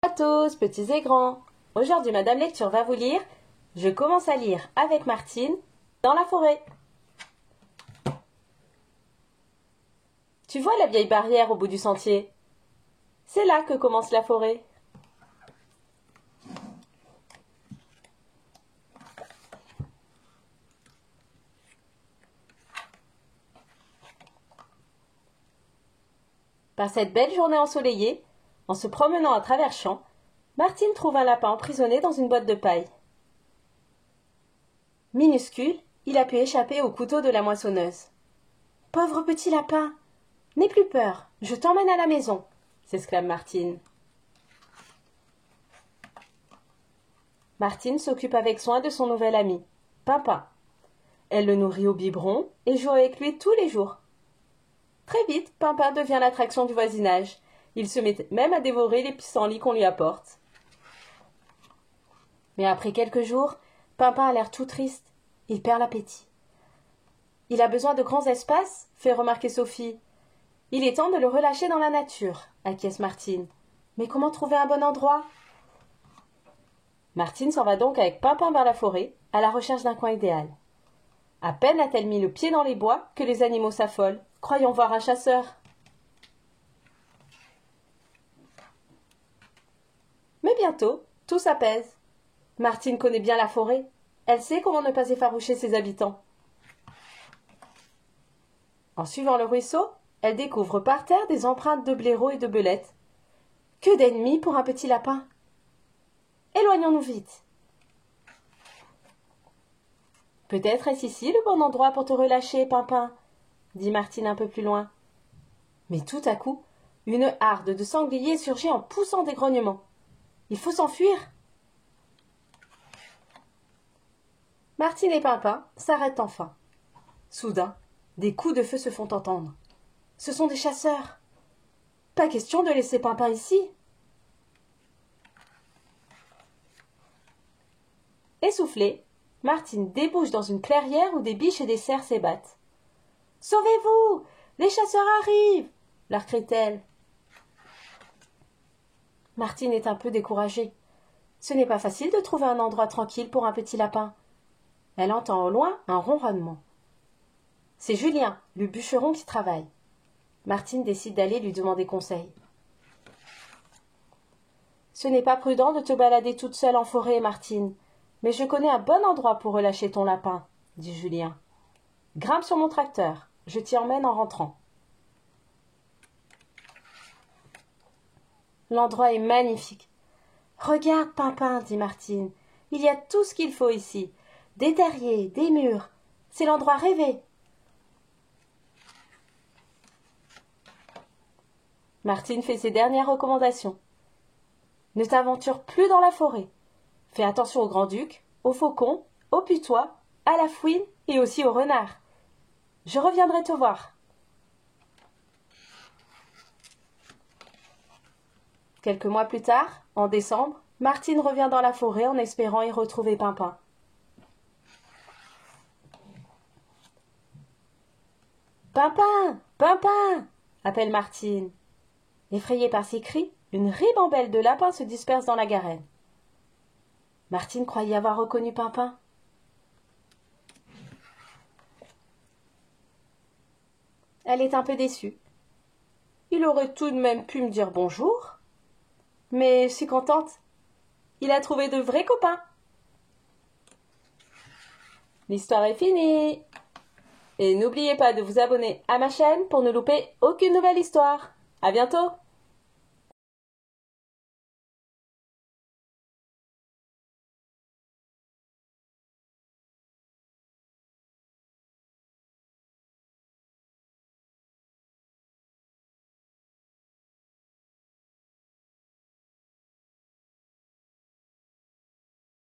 À tous, petits et grands. Aujourd'hui, Madame Lecture va vous lire. Je commence à lire avec Martine dans la forêt. Tu vois la vieille barrière au bout du sentier? C'est là que commence la forêt. Par cette belle journée ensoleillée, en se promenant à travers champs, Martine trouve un lapin emprisonné dans une boîte de paille. Minuscule, il a pu échapper au couteau de la moissonneuse. « Pauvre petit lapin, n'aie plus peur, je t'emmène à la maison !» s'exclame Martine. Martine s'occupe avec soin de son nouvel ami, Pimpin. Elle le nourrit au biberon et joue avec lui tous les jours. Très vite, Pimpin devient l'attraction du voisinage. Il se met même à dévorer les pissenlits qu'on lui apporte. Mais après quelques jours, Pimpin a l'air tout triste. Il perd l'appétit. « Il a besoin de grands espaces ?» fait remarquer Sophie. « Il est temps de le relâcher dans la nature » acquiesce Martine. « Mais comment trouver un bon endroit ?» Martine s'en va donc avec Pimpin vers la forêt, à la recherche d'un coin idéal. À peine a-t-elle mis le pied dans les bois que les animaux s'affolent, croyant voir un chasseur. Mais bientôt, tout s'apaise. Martine connaît bien la forêt. Elle sait comment ne pas effaroucher ses habitants. En suivant le ruisseau, elle découvre par terre des empreintes de blaireaux et de belettes. Que d'ennemis pour un petit lapin! Éloignons-nous vite. Peut-être est-ce ici le bon endroit pour te relâcher, Pimpin, dit Martine un peu plus loin. Mais tout à coup, une harde de sangliers surgit en poussant des grognements. Il faut s'enfuir. Martine et Pimpin s'arrêtent enfin. Soudain, des coups de feu se font entendre. Ce sont des chasseurs. Pas question de laisser Pimpin ici. Essoufflée, Martine débouche dans une clairière où des biches et des cerfs s'ébattent. « Sauvez-vous! Les chasseurs arrivent !» leur crie-t-elle. Martine est un peu découragée. Ce n'est pas facile de trouver un endroit tranquille pour un petit lapin. Elle entend au loin un ronronnement. C'est Julien, le bûcheron, qui travaille. Martine décide d'aller lui demander conseil. « Ce n'est pas prudent de te balader toute seule en forêt, Martine. Mais je connais un bon endroit pour relâcher ton lapin, dit Julien. Grimpe sur mon tracteur, je t'y emmène en rentrant. L'endroit est magnifique. Regarde, Pimpin, dit Martine. Il y a tout ce qu'il faut ici. Des terriers, des murs. C'est l'endroit rêvé. Martine fait ses dernières recommandations. Ne t'aventure plus dans la forêt. Fais attention au grand-duc, aux faucons, aux putois, à la fouine et aussi aux renards. Je reviendrai te voir. Quelques mois plus tard, en décembre, Martine revient dans la forêt en espérant y retrouver Pimpin. « Pimpin! Pimpin !» appelle Martine. Effrayée par ces cris, une ribambelle de lapins se disperse dans la garenne. Martine croyait avoir reconnu Pimpin. Elle est un peu déçue. Il aurait tout de même pu me dire bonjour. Mais je suis contente. Il a trouvé de vrais copains. L'histoire est finie. Et n'oubliez pas de vous abonner à ma chaîne pour ne louper aucune nouvelle histoire. À bientôt!